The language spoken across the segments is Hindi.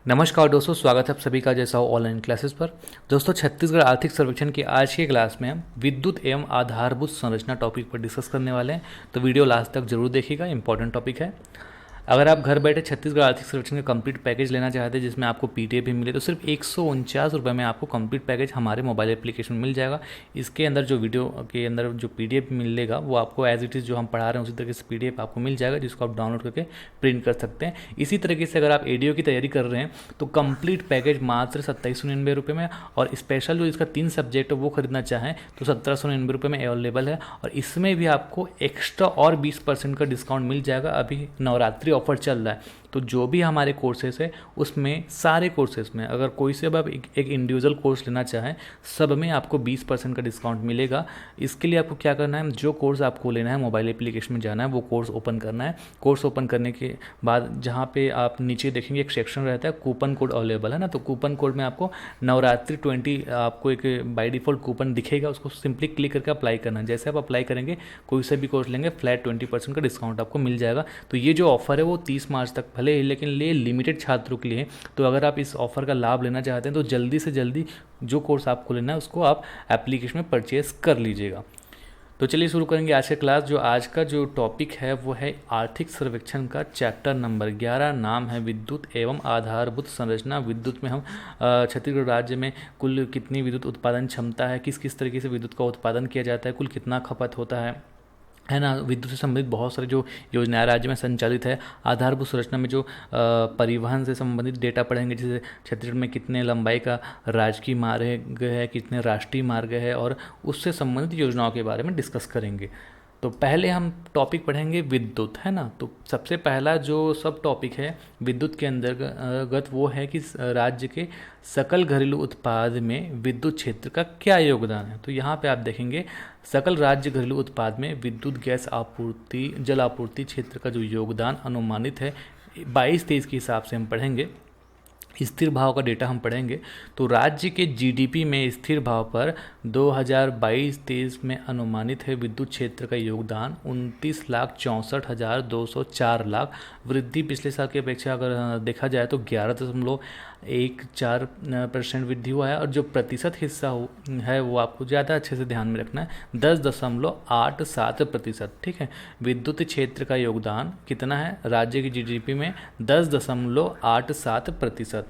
नमस्कार दोस्तों, स्वागत है आप सभी का जैसा हो ऑनलाइन क्लासेस पर। दोस्तों, छत्तीसगढ़ आर्थिक सर्वेक्षण की आज की क्लास में हम विद्युत एवं आधारभूत संरचना टॉपिक पर डिस्कस करने वाले हैं। तो वीडियो लास्ट तक जरूर देखिएगा, इंपॉर्टेंट टॉपिक है। अगर आप घर बैठे छत्तीसगढ़ आर्थिक सर्वेक्षण का कंप्लीट पैकेज लेना चाहते हैं जिसमें आपको पीडीएफ भी मिले तो सिर्फ 149 रुपये में आपको कंप्लीट पैकेज हमारे मोबाइल एप्लीकेशन में मिल जाएगा। इसके अंदर जो वीडियो के अंदर जो पीडीएफ मिलेगा वो आपको एज इट इज़ जो हम पढ़ा रहे हैं उसी तरीके से पीडीएफ आपको मिल जाएगा, जिसको आप डाउनलोड करके प्रिंट कर सकते हैं। इसी तरीके से अगर आप एडीओ की तैयारी कर रहे हैं तो कंप्लीट पैकेज मात्र 2799 में, और स्पेशल जो इसका 3 सब्जेक्ट है वो खरीदना चाहें तो 1799 में अवेलेबल है। और इसमें भी आपको एक्स्ट्रा और 20% का डिस्काउंट मिल जाएगा। अभी नवरात्रि ऑफर चल रहा है, तो जो भी हमारे कोर्सेस है उसमें सारे कोर्सेस में अगर कोई से अब आप एक इंडिविजुअल कोर्स लेना चाहें सब में आपको 20% का डिस्काउंट मिलेगा। इसके लिए आपको क्या करना है, जो कोर्स आपको लेना है मोबाइल एप्लीकेशन में जाना है, वो कोर्स ओपन करना है। कोर्स ओपन करने के बाद जहाँ पे आप नीचे देखेंगे एक सेक्शन रहता है कूपन कोड अवेलेबल है ना, तो कूपन कोड में आपको नवरात्रि 20 आपको एक बाय डिफ़ॉल्ट कूपन दिखेगा, उसको सिंपली क्लिक करके अप्लाई करना है। जैसे आप अप्लाई करेंगे कोई से भी कोर्स लेंगे फ्लैट 20% का डिस्काउंट आपको मिल जाएगा। तो ये जो ऑफर है वो 30 मार्च तक भले ही, लेकिन ये लिमिटेड छात्रों के लिए है। तो अगर आप इस ऑफर का लाभ लेना चाहते हैं तो जल्दी से जल्दी जो कोर्स आपको लेना है उसको आप एप्लीकेशन में परचेज कर लीजिएगा। तो चलिए शुरू करेंगे आज का क्लास। जो आज का जो टॉपिक है वो है आर्थिक सर्वेक्षण का चैप्टर नंबर 11, नाम है विद्युत एवं आधारभूत संरचना। विद्युत में हम छत्तीसगढ़ राज्य में कुल कितनी विद्युत उत्पादन क्षमता है, किस किस तरीके से विद्युत का उत्पादन किया जाता है, कुल कितना खपत होता है ना। विद्युत से संबंधित बहुत सारी जो योजनाएं राज्य में संचालित है। आधारभूत संरचना में जो परिवहन से संबंधित डेटा पढ़ेंगे, जैसे छत्तीसगढ़ में कितने लंबाई का राजकीय मार्ग है, कितने राष्ट्रीय मार्ग है, और उससे संबंधित योजनाओं के बारे में डिस्कस करेंगे। तो पहले हम टॉपिक पढ़ेंगे विद्युत, है ना। तो सबसे पहला जो सब टॉपिक है विद्युत के अंतर्गत वो है कि राज्य के सकल घरेलू उत्पाद में विद्युत क्षेत्र का क्या योगदान है। तो यहाँ पे आप देखेंगे सकल राज्य घरेलू उत्पाद में विद्युत गैस आपूर्ति जल आपूर्ति क्षेत्र का जो योगदान अनुमानित है 22-23 के हिसाब से हम पढ़ेंगे। स्थिर भाव का डेटा हम पढ़ेंगे तो राज्य के जीडीपी में स्थिर भाव पर 2022-23 में अनुमानित है विद्युत क्षेत्र का योगदान 29,64,204 लाख। वृद्धि पिछले साल की अपेक्षा अगर देखा जाए तो 11.14% वृद्धि हुआ है, और जो प्रतिशत हिस्सा है वो आपको ज़्यादा अच्छे से ध्यान में रखना है, 10.87%। ठीक है, विद्युत क्षेत्र का योगदान कितना है राज्य की जीडीपी में, 10.87%।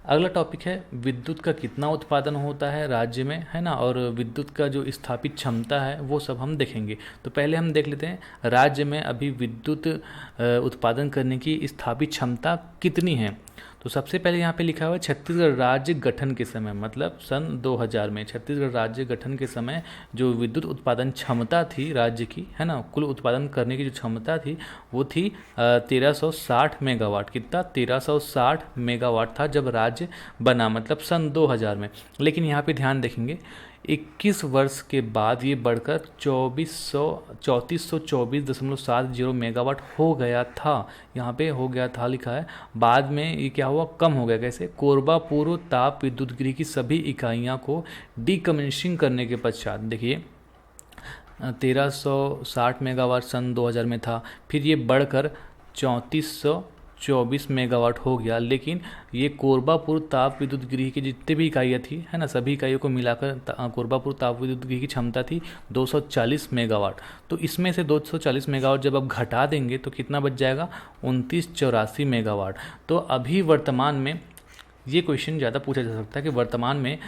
अगला टॉपिक है विद्युत का कितना उत्पादन होता है राज्य में, है ना, और विद्युत का जो स्थापित क्षमता है वो सब हम देखेंगे। तो पहले हम देख लेते हैं राज्य में अभी विद्युत उत्पादन करने की स्थापित क्षमता कितनी है। तो सबसे पहले यहाँ पे लिखा हुआ है छत्तीसगढ़ राज्य गठन के समय, मतलब सन 2000 में छत्तीसगढ़ राज्य गठन के समय जो विद्युत उत्पादन क्षमता थी राज्य की, है ना, कुल उत्पादन करने की जो क्षमता थी वो थी 1360 मेगावाट। कितना? 1360 मेगावाट था जब राज्य बना, मतलब सन 2000 में। लेकिन यहाँ पे ध्यान देखेंगे 21 वर्ष के बाद ये बढ़कर 3424.70 मेगावाट हो गया था। यहाँ पे हो गया था लिखा है, बाद में ये क्या हुआ, कम हो गया। कैसे? कोरबा पूर्व ताप विद्युत गृह की सभी इकाइयाँ को डीकमीशनिंग करने के पश्चात, देखिए 1360 मेगावाट सन 2000 में था, फिर ये बढ़कर 3424 मेगावाट हो गया। लेकिन ये कोरबापुर ताप विद्युत गृह की जितनी भी इकाइयाँ थी, है ना, सभी इकाइयों को मिलाकर कोरबापुर ताप विद्युत गृह की क्षमता थी 240 मेगावाट। तो इसमें से 240 मेगावाट जब आप घटा देंगे तो कितना बच जाएगा, 2984 मेगावाट। तो अभी वर्तमान में ये क्वेश्चन ज़्यादा पूछा जा सकता है कि वर्तमान में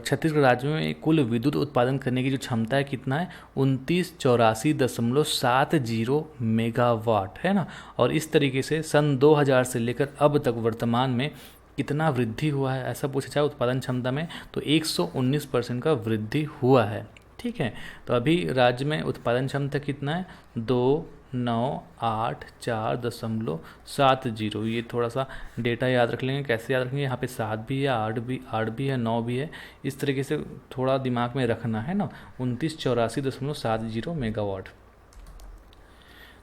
छत्तीसगढ़ राज्य में कुल विद्युत उत्पादन करने की जो क्षमता है कितना है, 2984.70 मेगावाट, है ना। और इस तरीके से सन 2000 से लेकर अब तक वर्तमान में कितना वृद्धि हुआ है ऐसा पूछा जाए उत्पादन क्षमता में, तो 119% का वृद्धि हुआ है। ठीक है, तो अभी राज्य में उत्पादन क्षमता कितना है, 2984.70। ये थोड़ा सा डेटा याद रख लेंगे। कैसे याद रखेंगे, यहाँ पे 7 भी है, 8 भी है, 9 भी है, इस तरीके से थोड़ा दिमाग में रखना है ना। 2984.70 मेगावाट।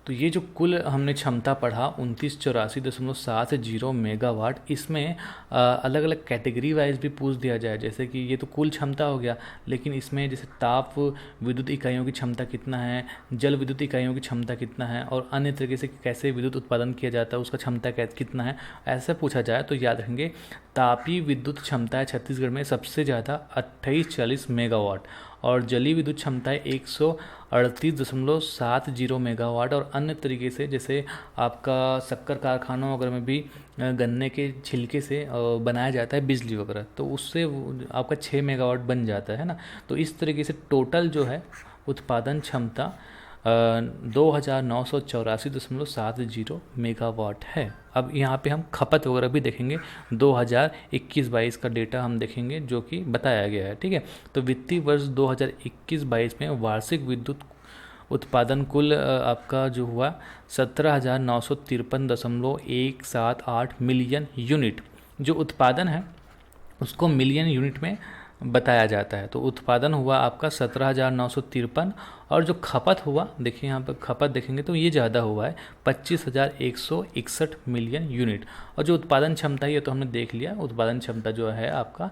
तो ये जो कुल हमने क्षमता पढ़ा 2984.70 मेगावाट, इसमें अलग अलग कैटेगरी वाइज भी पूछ दिया जाए, जैसे कि ये तो कुल क्षमता हो गया, लेकिन इसमें जैसे ताप विद्युत इकाइयों की क्षमता कितना है, जल विद्युत इकाइयों की क्षमता कितना है, और अन्य तरीके से कैसे विद्युत उत्पादन किया जाता है उसका क्षमता कितना है, ऐसा पूछा जाए तो याद रखेंगे तापीय विद्युत क्षमता है छत्तीसगढ़ में सबसे ज़्यादा 2840 मेगावाट, और जलीय विद्युत क्षमता है 138.70 मेगावाट। और अन्य तरीके से जैसे आपका शक्कर कारखानों वगैरह में भी गन्ने के छिलके से बनाया जाता है बिजली वगैरह, तो उससे आपका 6 मेगावाट बन जाता है ना। तो इस तरीके से टोटल जो है उत्पादन क्षमता 2984.70 मेगावाट है। अब यहाँ पे हम खपत वगैरह भी देखेंगे, 2021-22 का डेटा हम देखेंगे जो कि बताया गया है, ठीक है। तो वित्तीय वर्ष 2021-22 में वार्षिक विद्युत उत्पादन कुल आपका जो हुआ 17,953.178 मिलियन यूनिट। जो उत्पादन है उसको मिलियन यूनिट में बताया जाता है। तो उत्पादन हुआ आपका 17,953, और जो खपत हुआ देखिए यहाँ पर खपत देखेंगे तो ये ज़्यादा हुआ है 25,161 मिलियन यूनिट। और जो उत्पादन क्षमता है ये तो हमने देख लिया, उत्पादन क्षमता जो है आपका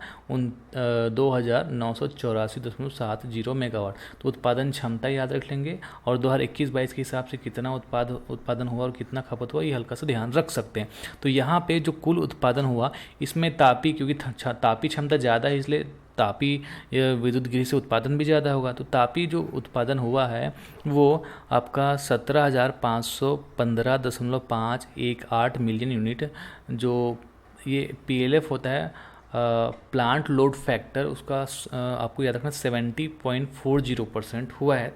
2984.70 मेगावाट। तो उत्पादन क्षमता याद रख लेंगे, और 2021-22 के हिसाब से कितना उत्पादन हुआ और कितना खपत हुआ ये हल्का सा ध्यान रख सकते हैं। तो यहाँ पे जो कुल उत्पादन हुआ इसमें तापी, क्योंकि तापी क्षमता ज़्यादा है इसलिए तापी विद्युत गृह से उत्पादन भी ज़्यादा होगा। तो तापी जो उत्पादन हुआ है वो आपका 17,515.518 मिलियन यूनिट। जो ये PLF होता है प्लांट लोड फैक्टर, उसका आपको याद रखना 70.40% हुआ है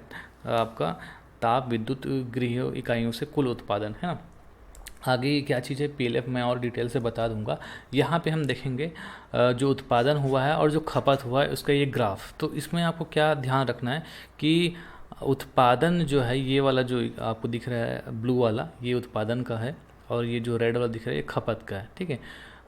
आपका ताप विद्युत गृह इकाइयों से कुल उत्पादन, है ना। आगे क्या चीज़ है PLF मैं और डिटेल से बता दूंगा। यहाँ पे हम देखेंगे जो उत्पादन हुआ है और जो खपत हुआ है उसका ये ग्राफ। तो इसमें आपको क्या ध्यान रखना है कि उत्पादन जो है ये वाला जो आपको दिख रहा है ब्लू वाला, ये उत्पादन का है, और ये जो रेड वाला दिख रहा है ये खपत का है, ठीक है।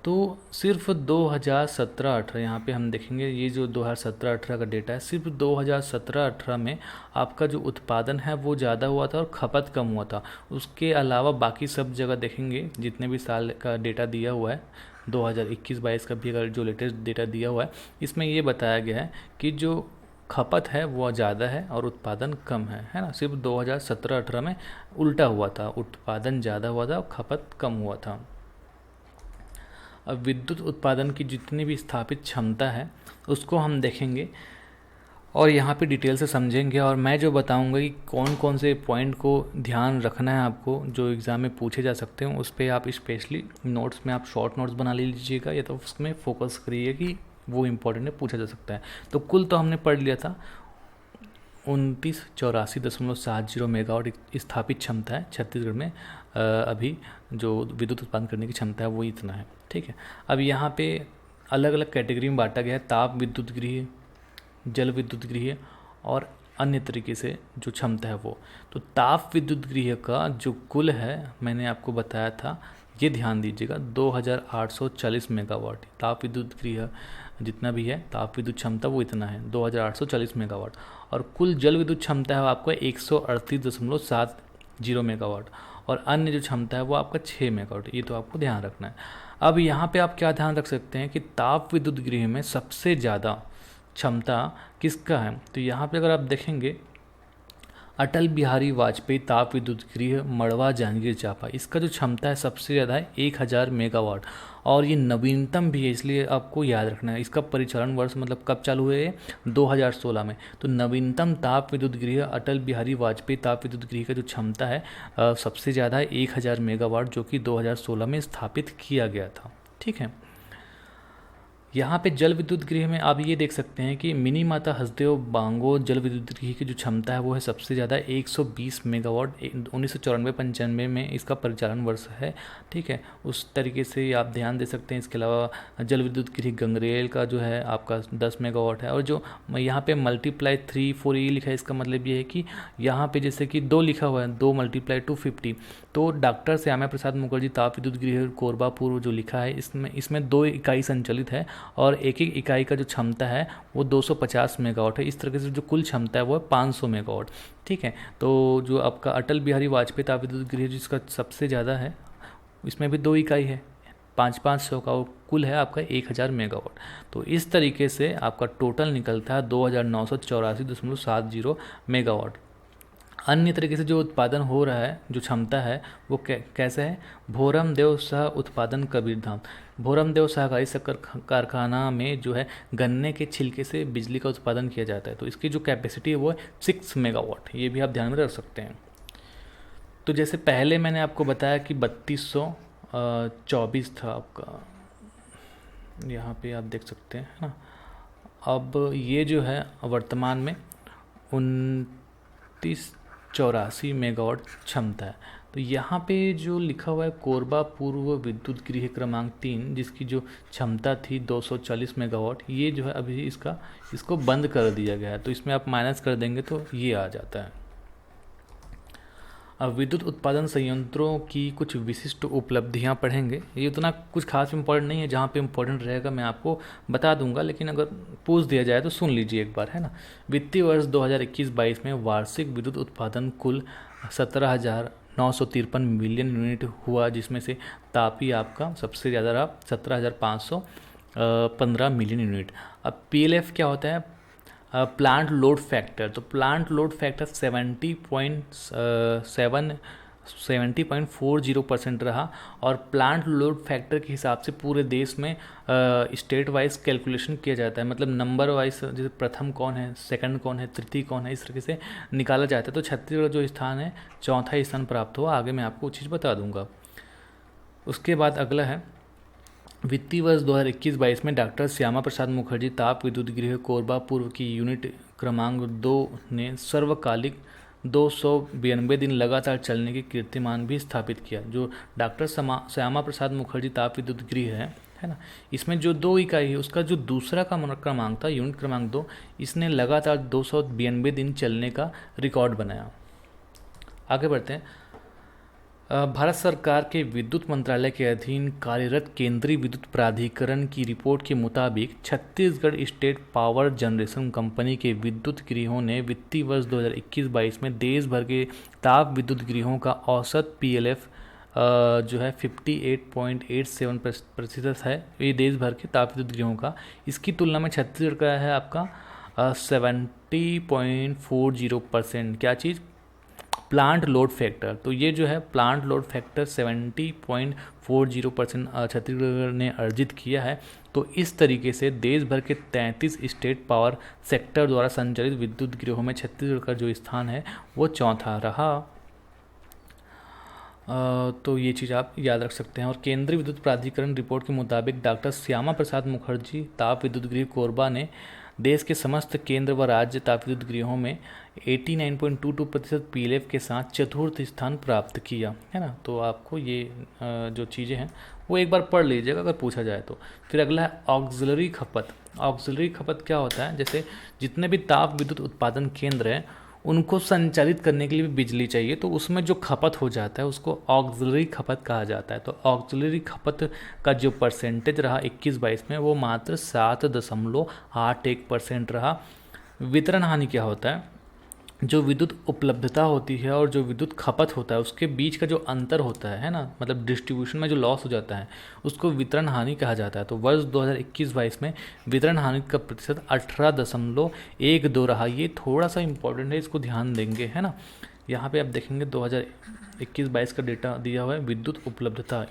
तो सिर्फ 2017-18 यहाँ पे हम देखेंगे, ये जो 2017-18 का डेटा है, सिर्फ 2017-18 में आपका जो उत्पादन है वो ज़्यादा हुआ था और खपत कम हुआ था। उसके अलावा बाकी सब जगह देखेंगे जितने भी साल का डेटा दिया हुआ है 2021-22 का भी अगर जो लेटेस्ट डेटा दिया हुआ है इसमें ये बताया गया है कि जो खपत है वो ज़्यादा है और उत्पादन कम है ना। सिर्फ 2017-18 में उल्टा हुआ था, उत्पादन ज़्यादा हुआ था और खपत कम हुआ था। अब विद्युत उत्पादन की जितनी भी स्थापित क्षमता है उसको हम देखेंगे और यहाँ पे डिटेल से समझेंगे, और मैं जो बताऊँगा कि कौन कौन से पॉइंट को ध्यान रखना है आपको जो एग्ज़ाम में पूछे जा सकते हैं, उस पर आप स्पेशली नोट्स में आप शॉर्ट नोट्स बना लीजिएगा या तो उसमें फोकस करिए कि वो इम्पोर्टेंट है, पूछा जा सकता है। तो कुल तो हमने पढ़ लिया था 2984.70 मेगावाट स्थापित क्षमता है छत्तीसगढ़ में। अभी जो विद्युत उत्पादन करने की क्षमता है वो इतना है, ठीक है। अब यहाँ पे अलग अलग कैटेगरी में बांटा गया है, ताप विद्युत गृह, जल विद्युत गृह और अन्य तरीके से जो क्षमता है वो। तो ताप विद्युत गृह का जो कुल है मैंने आपको बताया था, ये ध्यान दीजिएगा 2840 मेगावाट। ताप विद्युत गृह जितना भी है ताप विद्युत क्षमता वो इतना है 2840 मेगावाट। और कुल जल विद्युत क्षमता है आपका 138.70 मेगावाट, और अन्य जो क्षमता है वो आपका 6 मेगावाट। ये तो आपको ध्यान रखना है। अब यहाँ पे आप क्या ध्यान रख सकते हैं कि ताप विद्युत गृह में सबसे ज़्यादा क्षमता किसका है। तो यहाँ पे अगर आप देखेंगे अटल बिहारी वाजपेयी ताप विद्युत गृह मड़वा जांजगीर चांपा, इसका जो क्षमता है सबसे ज़्यादा है 1000 मेगावाट, और ये नवीनतम भी है इसलिए आपको याद रखना है। इसका परिचालन वर्ष मतलब कब चालू हुए है 2016 में। तो नवीनतम ताप विद्युत गृह अटल बिहारी वाजपेयी ताप विद्युत गृह का जो क्षमता है सबसे ज़्यादा है 1000 मेगावाट, जो कि 2016 में स्थापित किया गया था, ठीक है। यहाँ पे जल विद्युत गृह में आप ये देख सकते हैं कि मिनी माता हसदेव बांगो जल विद्युत गृह की जो क्षमता है वो है सबसे ज़्यादा 120 मेगावाट। 1994-95 में इसका परिचालन वर्ष है, ठीक है। उस तरीके से आप ध्यान दे सकते हैं। इसके अलावा जल विद्युत गृह गंगरेल का जो है आपका 10 मेगावाट है, और जो यहाँ पे मल्टीप्लाई 3-4 ये लिखा है, इसका मतलब ये है कि यहाँ पे जैसे कि 2 लिखा हुआ है 2 × 250, तो डॉक्टर श्यामा प्रसाद मुखर्जी ताप विद्युत गृह कोरबापुर जो लिखा है इसमें 2 इकाई संचालित है, और एक एक इकाई का जो क्षमता है वो 250 मेगावाट है। इस तरीके से जो कुल क्षमता है वो है 500 मेगावाट। ठीक है, तो जो आपका अटल बिहारी वाजपेयी ताप विद्युत गृह जिसका सबसे ज़्यादा है, इसमें भी 2 इकाई है, 500 का, वो कुल है आपका 1000 मेगावाट। तो इस तरीके से आपका टोटल निकलता है 2984.70 मेगावाट। अन्य तरीके से जो उत्पादन हो रहा है, जो क्षमता है वो कैसे है, भोरम देव सह उत्पादन कबीरधाम। भोरम देव सहकारी शक्कर कारखाना में जो है गन्ने के छिलके से बिजली का उत्पादन किया जाता है। तो इसकी जो कैपेसिटी है वो है 6 मेगावाट। ये भी आप ध्यान में रख सकते हैं। तो जैसे पहले मैंने आपको बताया कि 3224 था आपका, यहाँ पे आप देख सकते हैं ना। अब ये जो है वर्तमान में 2984 मेगावाट क्षमता है। तो यहाँ पे जो लिखा हुआ है कोरबा पूर्व विद्युत गृह क्रमांक 3, जिसकी जो क्षमता थी 240 मेगावाट, ये जो है अभी इसको बंद कर दिया गया है। तो इसमें आप माइनस कर देंगे तो ये आ जाता है। अब विद्युत उत्पादन संयंत्रों की कुछ विशिष्ट उपलब्धियां पढ़ेंगे। ये उतना कुछ खास इंपॉर्टेंट नहीं है, जहाँ पे इम्पोर्टेंट रहेगा मैं आपको बता दूंगा, लेकिन अगर पूछ दिया जाए तो सुन लीजिए एक बार, है ना। वित्तीय वर्ष 2021-22 में वार्षिक विद्युत उत्पादन कुल 17,953 मिलियन यूनिट हुआ, जिसमें से तापी आपका सबसे ज़्यादा रहा 17,515 मिलियन यूनिट। अब PLF क्या होता है, प्लांट लोड फैक्टर। तो प्लांट लोड फैक्टर 70.40% रहा। और प्लांट लोड फैक्टर के हिसाब से पूरे देश में स्टेट वाइज कैलकुलेशन किया जाता है, मतलब नंबर वाइज, जैसे प्रथम कौन है, सेकंड कौन है, तृतीय कौन है, इस तरीके से निकाला जाता है। तो छत्तीसगढ़ जो स्थान है, चौथा स्थान प्राप्त हुआ। आगे मैं आपको चीज़ बता दूंगा। उसके बाद अगला है वित्तीय वर्ष 2021-22 में डॉक्टर श्यामा प्रसाद मुखर्जी ताप विद्युत गृह कोरबा पूर्व की यूनिट क्रमांक 2 ने सर्वकालिक 292 दिन लगातार चलने के कीर्तिमान भी स्थापित किया। जो डॉक्टर श्यामा प्रसाद मुखर्जी ताप विद्युत गृह है ना, इसमें जो 2 इकाई है उसका जो दूसरा का क्रमांक था, यूनिट क्रमांक 2, इसने लगातार 292 दिन चलने का रिकॉर्ड बनाया। आगे बढ़ते हैं। भारत सरकार के विद्युत मंत्रालय के अधीन कार्यरत केंद्रीय विद्युत प्राधिकरण की रिपोर्ट के मुताबिक Chhattisgarh state power generation company के विद्युत गृहों ने वित्तीय वर्ष 2021-22 में देश भर के ताप विद्युत गृहों का औसत PLF जो है 58.87% है। ये देश भर के ताप विद्युत गृहों का। इसकी तुलना में छत्तीसगढ़ का है आपका 70.40%। क्या चीज़, प्लांट लोड फैक्टर। तो ये जो है प्लांट लोड फैक्टर 70.40% छत्तीसगढ़ ने अर्जित किया है। तो इस तरीके से देश भर के 33 स्टेट पावर सेक्टर द्वारा संचालित विद्युत गृहों में छत्तीसगढ़ का जो स्थान है वो चौथा रहा। तो ये चीज़ आप याद रख सकते हैं। और केंद्रीय विद्युत प्राधिकरण रिपोर्ट के मुताबिक डॉक्टर श्यामा प्रसाद मुखर्जी ताप विद्युत गृह कोरबा ने देश के समस्त केंद्र व राज्य ताप विद्युत गृहों में 89.22% PLF के साथ चतुर्थ स्थान प्राप्त किया, है ना। तो आपको ये जो चीज़ें हैं वो एक बार पढ़ लीजिएगा अगर पूछा जाए तो। फिर अगला है ऑक्सिलरी खपत। ऑक्सिलरी खपत क्या होता है, जैसे जितने भी ताप विद्युत उत्पादन केंद्र हैं उनको संचालित करने के लिए भी बिजली चाहिए, तो उसमें जो खपत हो जाता है उसको ऑक्सिलरी खपत कहा जाता है। तो ऑक्सिलरी खपत का जो परसेंटेज रहा 21-22 में वो मात्र 7.81% रहा। वितरण हानि क्या होता है, जो विद्युत उपलब्धता होती है और जो विद्युत खपत होता है उसके बीच का जो अंतर होता है ना, मतलब डिस्ट्रीब्यूशन में जो लॉस हो जाता है उसको वितरण हानि कहा जाता है। तो वर्ष 2021-22 में वितरण हानि का प्रतिशत 18.12 रहा। ये थोड़ा सा इंपॉर्टेंट है, इसको ध्यान देंगे, है ना। यहाँ पे आप देखेंगे 2021-22 का डेटा दिया हुआ है विद्युत उपलब्धता,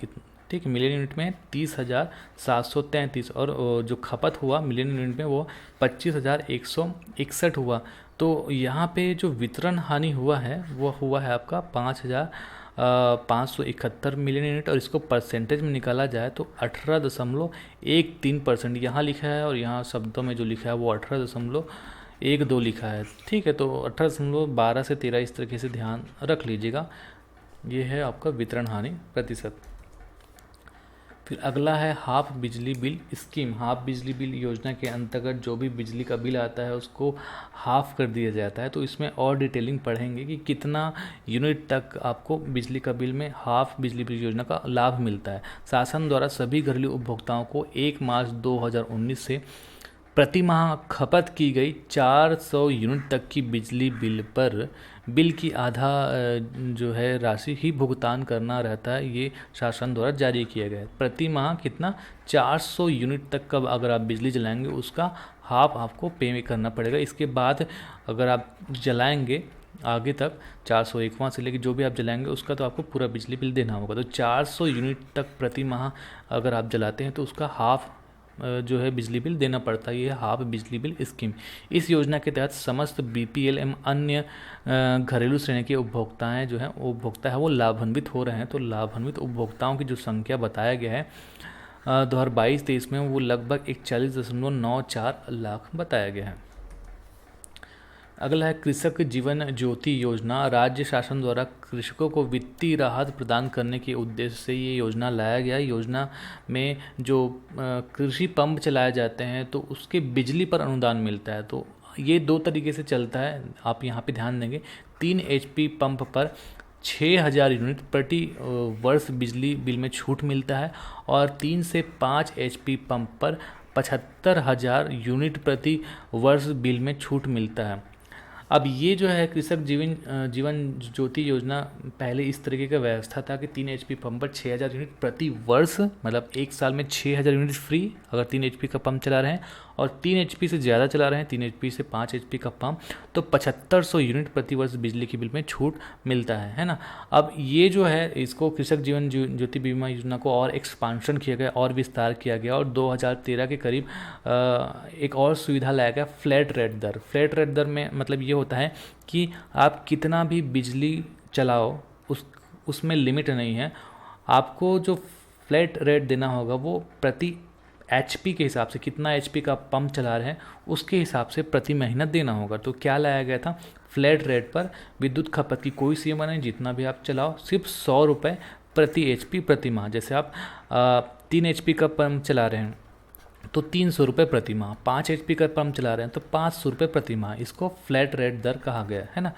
ठीक है, मिलियन यूनिट में 30,733 और जो खपत हुआ मिलियन यूनिट में वो 25,161 हुआ। तो यहाँ पे जो वितरण हानि हुआ है वो हुआ है आपका 5,571 मिलियन यूनिट, और इसको परसेंटेज में निकाला जाए तो 18.13% यहाँ लिखा है, और यहाँ शब्दों में जो लिखा है वो 18.12 लिखा है, ठीक है। तो 18.12 से 13 इस तरीके से ध्यान रख लीजिएगा। ये है आपका वितरण हानि प्रतिशत। फिर अगला है हाफ बिजली बिल स्कीम। हाफ बिजली बिल योजना के अंतर्गत जो भी बिजली का बिल आता है उसको हाफ कर दिया जाता है। तो इसमें और डिटेलिंग पढ़ेंगे कि कितना यूनिट तक आपको बिजली का बिल में हाफ बिजली बिल योजना का लाभ मिलता है। शासन द्वारा सभी घरेलू उपभोक्ताओं को 1 मार्च 2019 से प्रति माह खपत की गई 400 यूनिट तक की बिजली बिल पर बिल की आधा जो है राशि ही भुगतान करना रहता है। ये शासन द्वारा जारी किया गया है। प्रति माह कितना 400 यूनिट तक का अगर आप बिजली जलाएंगे उसका हाफ आपको पे करना पड़ेगा। इसके बाद अगर आप जलाएंगे आगे तक 401वां से लेकर जो भी आप जलाएंगे उसका तो आपको पूरा बिजली बिल देना होगा। तो 400 यूनिट तक प्रति माह अगर आप जलाते हैं तो उसका हाफ जो है बिजली बिल देना पड़ता है। ये हाफ बिजली बिल स्कीम। इस योजना के तहत समस्त बीपीएल एवं अन्य घरेलू श्रेणी के उपभोक्ताएं जो हैं उपभोक्ता है वो लाभान्वित हो रहे हैं। तो लाभान्वित उपभोक्ताओं की जो संख्या बताया गया है 2022-23 में वो लगभग 41.94 लाख बताया गया है। अगला है कृषक जीवन ज्योति योजना। राज्य शासन द्वारा कृषकों को वित्तीय राहत प्रदान करने के उद्देश्य से ये योजना लाया गया। योजना में जो कृषि पंप चलाए जाते हैं तो उसके बिजली पर अनुदान मिलता है। तो ये 2 तरीके से चलता है, आप यहाँ पे ध्यान देंगे। 3 HP पंप पर 6000 यूनिट प्रति वर्ष बिजली बिल में छूट मिलता है और 3 से 5 HP पंप पर 75,000 यूनिट प्रति वर्ष बिल में छूट मिलता है। अब ये जो है कृषक जीवन ज्योति योजना पहले इस तरीके का व्यवस्था था कि 3 HP पंप पर 6000 यूनिट प्रति वर्ष, मतलब एक साल में 6000 यूनिट फ्री अगर 3 HP का पंप चला रहे हैं, और 3 HP से ज़्यादा चला रहे हैं 3 HP से 5 HP का पंप तो 7500 यूनिट प्रति वर्ष बिजली के बिल में छूट मिलता है ना। अब ये जो है इसको कृषक जीवन ज्योति बीमा योजना को और एक्सपांशन किया गया और विस्तार किया गया और 2013 के करीब एक और सुविधा लाया गया फ्लैट रेट दर। फ्लैट रेट दर में मतलब ये होता है कि आप कितना भी बिजली चलाओ उसमें लिमिट नहीं है। आपको जो फ्लैट रेट देना होगा वो प्रति HP के हिसाब से, कितना HP का पंप चला रहे हैं उसके हिसाब से प्रति महीना देना होगा। तो क्या लाया गया था, फ्लैट रेट पर विद्युत खपत की कोई सीमा नहीं, जितना भी आप चलाओ सिर्फ 100 रुपये प्रति HP प्रति माह। जैसे आप 3 HP का पंप चला रहे हैं तो 300 रुपये प्रति माह, 5 HP का पंप चला रहे हैं तो 500 रुपये प्रति माह। इसको फ्लैट रेट दर कहा गया है ना।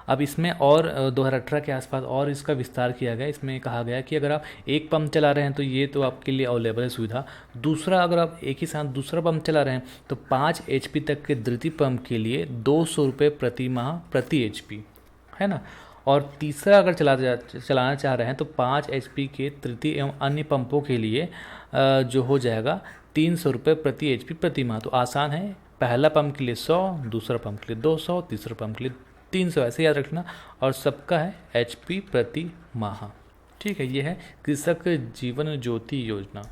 अब इसमें और 2018 के आसपास और इसका विस्तार किया गया। इसमें कहा गया कि अगर आप एक पंप चला रहे हैं तो ये तो आपके लिए अवेलेबल है सुविधा। दूसरा, अगर आप एक ही साथ दूसरा पंप चला रहे हैं तो 5 HP तक के द्वितीय पंप के लिए 200 रुपये प्रति माह प्रति HP है ना। और तीसरा अगर चलाना चाह रहे हैं तो 5 HP के तृतीय एवं अन्य पंपों के लिए जो हो जाएगा 300 रुपये प्रति HP प्रति माह। तो आसान है, पहला पंप के लिए 100, दूसरा पंप के लिए 200, तीसरा पंप के लिए 300, ऐसे याद रखना। और सबका है HP प्रति माह। ठीक है, ये है कृषक जीवन ज्योति योजना।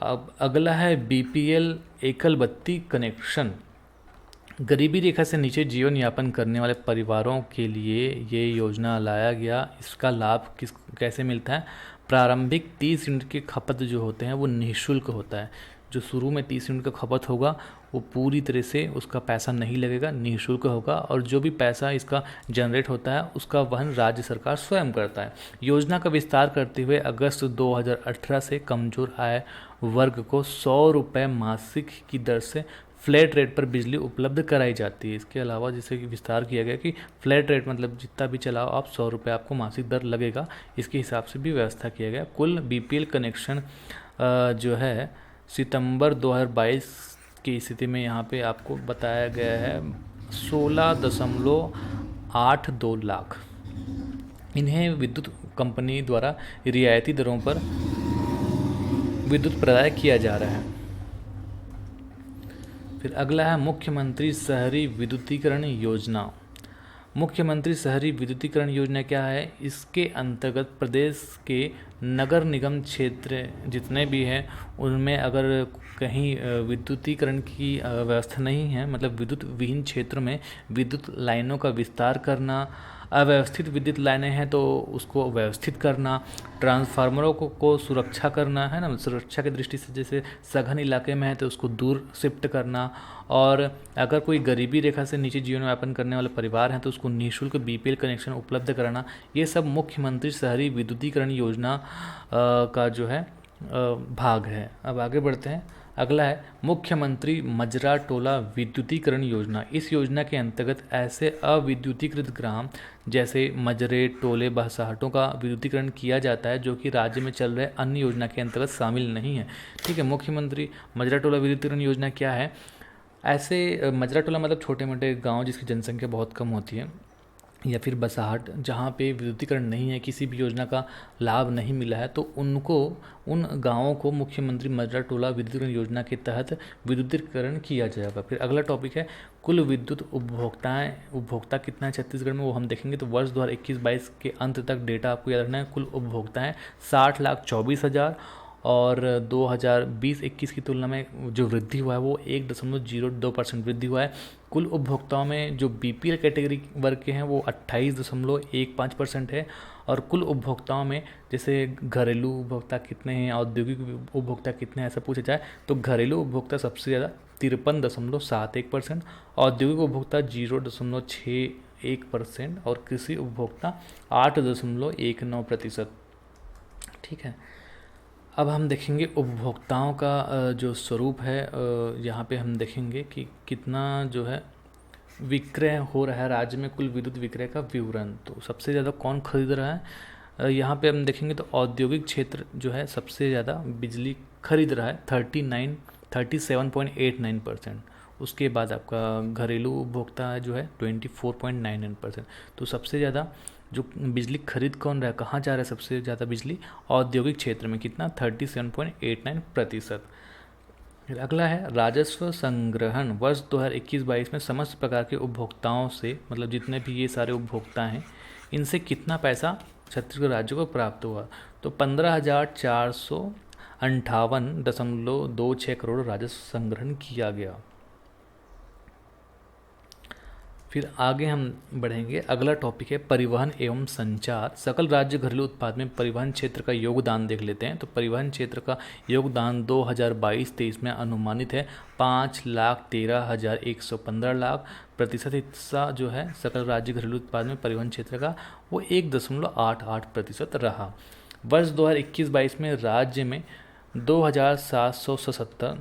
अब अगला है BPL एकल बत्ती कनेक्शन। गरीबी रेखा से नीचे जीवन यापन करने वाले परिवारों के लिए ये योजना लाया गया। इसका लाभ कैसे मिलता है, प्रारंभिक 30 यूनिट की खपत जो होते हैं वो निःशुल्क होता है। जो शुरू में 30 यूनिट का खपत होगा वो पूरी तरह से उसका पैसा नहीं लगेगा, निःशुल्क होगा। और जो भी पैसा इसका जनरेट होता है उसका वहन राज्य सरकार स्वयं करता है। योजना का विस्तार करते हुए अगस्त 2018 से कमजोर आय वर्ग को 100 रुपये मासिक की दर से फ्लैट रेट पर बिजली उपलब्ध कराई जाती है। इसके अलावा जैसे कि विस्तार किया गया कि फ्लैट रेट मतलब जितना भी चलाओ आप 100 रुपये आपको मासिक दर लगेगा, इसके हिसाब से भी व्यवस्था किया गया। कुल BPL कनेक्शन जो है सितंबर 2022 की स्थिति में यहाँ पे आपको बताया गया है 16.82 लाख। इन्हें विद्युत कंपनी द्वारा रियायती दरों पर विद्युत प्रदाय किया जा रहा है। फिर अगला है मुख्यमंत्री शहरी विद्युतीकरण योजना। मुख्यमंत्री शहरी विद्युतीकरण योजना क्या है, इसके अंतर्गत प्रदेश के नगर निगम क्षेत्र जितने भी हैं उनमें अगर कहीं विद्युतीकरण की व्यवस्था नहीं है, मतलब विद्युत विहीन क्षेत्र में विद्युत लाइनों का विस्तार करना, अव्यवस्थित विद्युत लाइनें हैं तो उसको व्यवस्थित करना, ट्रांसफार्मरों को सुरक्षा करना है ना, सुरक्षा की दृष्टि से जैसे सघन इलाके में है तो उसको दूर शिफ्ट करना। और अगर कोई गरीबी रेखा से नीचे जीवन यापन करने वाले परिवार हैं तो उसको निःशुल्क BPL कनेक्शन उपलब्ध कराना। ये सब मुख्यमंत्री शहरी विद्युतीकरण योजना का जो है भाग है। अब आगे बढ़ते हैं। अगला है मुख्यमंत्री मजरा टोला विद्युतीकरण योजना। इस योजना के अंतर्गत ऐसे अविद्युतीकृत ग्राम जैसे मजरे टोले बहसाहटों का विद्युतीकरण किया जाता है जो कि राज्य में चल रहे अन्य योजना के अंतर्गत शामिल नहीं है। ठीक है, मुख्यमंत्री मजरा टोला विद्युतीकरण योजना क्या है? ऐसे मजरा टोला मतलब छोटे मोटे गांव जिसकी जनसंख्या बहुत कम होती है, या फिर बसाहट जहाँ पे विद्युतीकरण नहीं है, किसी भी योजना का लाभ नहीं मिला है, तो उनको, उन गांवों को मुख्यमंत्री मजरा टोला विद्युतीकरण योजना के तहत विद्युतीकरण किया जाएगा। फिर अगला टॉपिक है कुल विद्युत उपभोक्ता कितना है छत्तीसगढ़ में, वो हम देखेंगे। तो वर्ष 2021-22 के अंत तक डेटा आपको याद रखना है। कुल उपभोक्ता हैं 60,24,000 और 2020-21 की तुलना में जो वृद्धि हुआ है वो 1.02% वृद्धि हुआ है। कुल उपभोक्ताओं में जो बीपीएल कैटेगरी वर्ग के हैं वो 28.15% है। और कुल उपभोक्ताओं में जैसे घरेलू उपभोक्ता कितने हैं, औद्योगिक उपभोक्ता कितने हैं, ऐसा पूछा जाए तो घरेलू उपभोक्ता सबसे ज़्यादा 53.71%, औद्योगिक उपभोक्ता 0.61% और कृषि उपभोक्ता 8.19%। ठीक है, अब हम देखेंगे उपभोक्ताओं का जो स्वरूप है। यहाँ पे हम देखेंगे कि कितना जो है विक्रय हो रहा है राज्य में, कुल विद्युत विक्रय का विवरण। तो सबसे ज़्यादा कौन खरीद रहा है, यहाँ पे हम देखेंगे तो औद्योगिक क्षेत्र जो है सबसे ज़्यादा बिजली खरीद रहा है 37.89%। उसके बाद आपका घरेलू उपभोक्ता जो है 24.99%। तो सबसे ज़्यादा जो बिजली खरीद कौन रहा है, कहाँ जा रहा है सबसे ज़्यादा बिजली? औद्योगिक क्षेत्र में। कितना? 37.89%। फिर अगला है राजस्व संग्रहण। वर्ष 2021-22 में समस्त प्रकार के उपभोक्ताओं से, मतलब जितने भी ये सारे उपभोक्ता हैं, इनसे कितना पैसा छत्तीसगढ़ राज्य को प्राप्त हुआ? तो 15,458.26 करोड़ राजस्व संग्रहण किया गया। फिर आगे हम बढ़ेंगे। अगला टॉपिक है परिवहन एवं संचार। सकल राज्य घरेलू उत्पाद में परिवहन क्षेत्र का योगदान देख लेते हैं। तो परिवहन क्षेत्र का योगदान 2022-23 में अनुमानित है 5,13,115 लाख। प्रतिशत हिस्सा जो है सकल राज्य घरेलू उत्पाद में परिवहन क्षेत्र का वो 1.88% रहा। वर्ष 2021-22 में राज्य में 2,777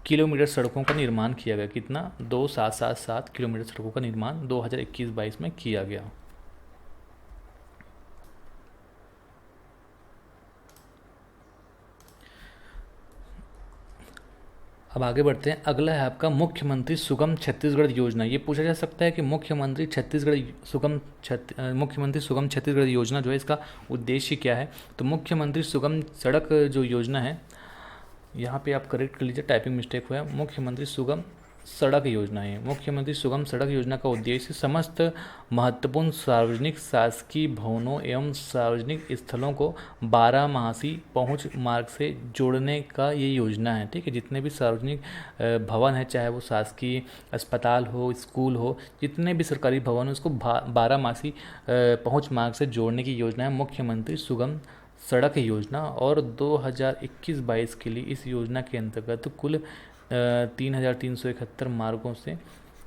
किलोमीटर सड़कों का निर्माण किया गया। कितना? 2,777 किलोमीटर सड़कों का निर्माण 2021-22 में किया गया। अब आगे बढ़ते हैं। अगला है आपका मुख्यमंत्री सुगम छत्तीसगढ़ योजना। ये पूछा जा सकता है कि मुख्यमंत्री सुगम छत्तीसगढ़ योजना जो है इसका उद्देश्य क्या है? तो मुख्यमंत्री सुगम सड़क जो योजना है, यहाँ पे आप करेक्ट कर लीजिए, टाइपिंग मिस्टेक हुआ है। मुख्यमंत्री सुगम सड़क योजना है। मुख्यमंत्री सुगम सड़क योजना का उद्देश्य समस्त महत्वपूर्ण सार्वजनिक शासकीय भवनों एवं सार्वजनिक स्थलों को 12 पहुंच मार्ग से जोड़ने का ये योजना है। ठीक है, जितने भी सार्वजनिक भवन है, चाहे वो शासकीय अस्पताल हो, स्कूल हो, जितने भी सरकारी भवन हो, उसको 12 पहुंच मार्ग से जोड़ने की योजना है मुख्यमंत्री सुगम सड़क योजना। और 2021-22 के लिए इस योजना के अंतर्गत कुल 3,371 मार्गों से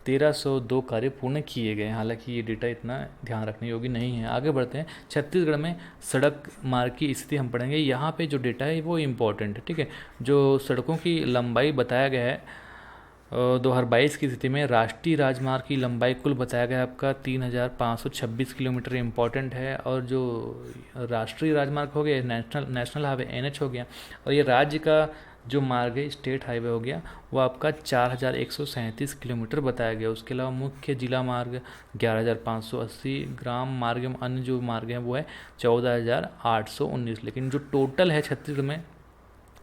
1,302 कार्य पूर्ण किए गए। हालांकि ये डेटा इतना ध्यान रखने योग्य नहीं है। आगे बढ़ते हैं। छत्तीसगढ़ में सड़क मार्ग की स्थिति हम पढ़ेंगे। यहाँ पे जो डेटा है वो इम्पोर्टेंट है। ठीक है, जो सड़कों की लंबाई बताया गया है 2022 की स्थिति में, राष्ट्रीय राजमार्ग की लंबाई कुल बताया गया है आपका 3,526 किलोमीटर इम्पॉर्टेंट है। और जो राष्ट्रीय राजमार्ग हो गया, नेशनल हाईवे NH हो गया, और ये राज्य का जो मार्ग है स्टेट हाईवे हो गया, वो आपका 4,137 किलोमीटर बताया गया। उसके अलावा मुख्य जिला मार्ग 11,580, ग्राम मार्ग एवं अन्य जो मार्ग हैं वो है 14,819। लेकिन जो टोटल है छत्तीसगढ़ में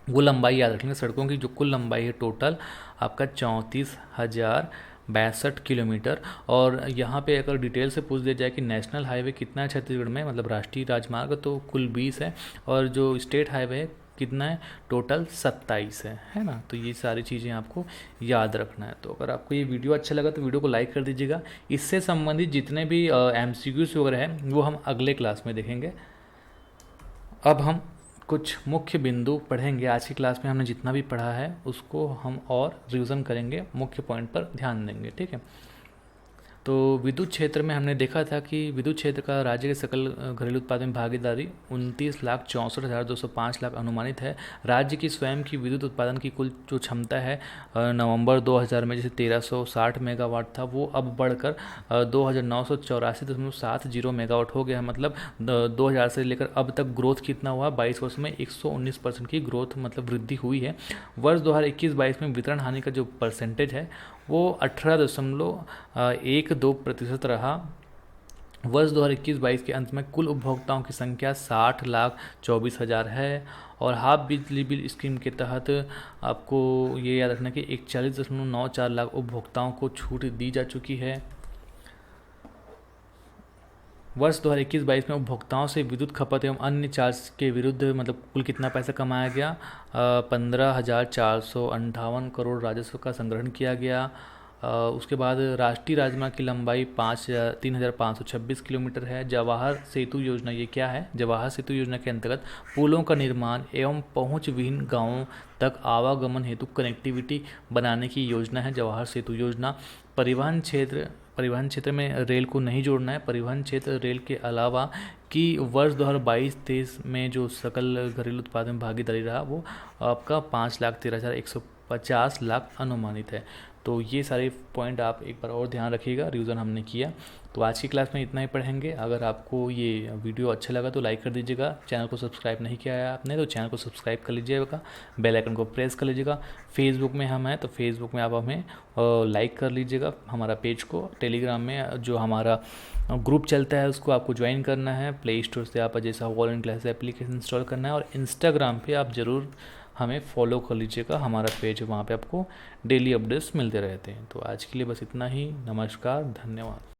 वो लंबाई याद रखेंगे। सड़कों की जो कुल लंबाई है टोटल आपका 34,062 किलोमीटर। और यहाँ पे अगर डिटेल से पूछ दिया जाए कि नेशनल हाईवे कितना है छत्तीसगढ़ में, मतलब राष्ट्रीय राजमार्ग, तो कुल 20 है। और जो स्टेट हाईवे है कितना है? टोटल 27 है ना। तो ये सारी चीज़ें आपको याद रखना है। तो अगर आपको ये वीडियो अच्छा लगा तो वीडियो को लाइक कर दीजिएगा। इससे संबंधित जितने भी MCQs वगैरह हैं वो हम अगले क्लास में देखेंगे। अब हम कुछ मुख्य बिंदु पढ़ेंगे। आज की क्लास में हमने जितना भी पढ़ा है उसको हम और रिवीजन करेंगे, मुख्य पॉइंट पर ध्यान देंगे। ठीक है, तो विद्युत क्षेत्र में हमने देखा था कि विद्युत क्षेत्र का राज्य के सकल घरेलू उत्पाद में भागीदारी 29,64,205 लाख अनुमानित है। राज्य की स्वयं की विद्युत उत्पादन की कुल जो क्षमता है नवंबर 2000 में जैसे 1360 मेगावाट था, वो अब बढ़कर 2984.70 मेगावाट हो गया। मतलब 2000 से लेकर अब तक ग्रोथ कितना हुआ, 22 वर्ष में 119% की ग्रोथ मतलब वृद्धि हुई है। वर्ष 2021-22 में वितरण हानि का जो परसेंटेज है वो 18.12% रहा। वर्ष 2021-22 के अंत में कुल उपभोक्ताओं की संख्या 60,24,000 है। और हाफ बिजली बिल स्कीम के तहत आपको ये याद रखना कि 41.94 लाख उपभोक्ताओं को छूट दी जा चुकी है। वर्ष 2021-22 में उपभोक्ताओं से विद्युत खपत एवं अन्य चार्ज के विरुद्ध मतलब कुल कितना पैसा कमाया गया, 15,458 करोड़ राजस्व का संग्रहण किया गया। उसके बाद राष्ट्रीय राजमार्ग की लंबाई 3,526 किलोमीटर है। जवाहर सेतु योजना, ये क्या है? जवाहर सेतु योजना के अंतर्गत पुलों का निर्माण एवं पहुंच विहीन गांवों तक आवागमन हेतु कनेक्टिविटी बनाने की योजना है जवाहर सेतु योजना। परिवहन क्षेत्र में रेल को नहीं जोड़ना है। परिवहन क्षेत्र रेल के अलावा कि वर्ष 2022-23 में जो सकल घरेलू उत्पाद में भागीदारी रहा वो आपका 5,13,150 लाख अनुमानित है। तो ये सारे पॉइंट आप एक बार और ध्यान रखिएगा, रिवीजन हमने किया। तो आज की क्लास में इतना ही पढ़ेंगे। अगर आपको ये वीडियो अच्छा लगा तो लाइक कर दीजिएगा। चैनल को सब्सक्राइब नहीं किया है आपने तो चैनल को सब्सक्राइब कर लीजिएगा, बेल आइकन को प्रेस कर लीजिएगा। फेसबुक में हम हैं तो फेसबुक में आप हमें लाइक कर लीजिएगा हमारा पेज को। टेलीग्राम में जो हमारा ग्रुप चलता है उसको आपको ज्वाइन करना है। प्ले स्टोर से आप जैसा ऑनलाइन क्लास एप्लीकेशन इंस्टॉल करना है। और इंस्टाग्राम पे आप ज़रूर हमें फॉलो कर लीजिएगा, हमारा पेज है वहाँ पे आपको डेली अपडेट्स मिलते रहते हैं। तो आज के लिए बस इतना ही। नमस्कार, धन्यवाद।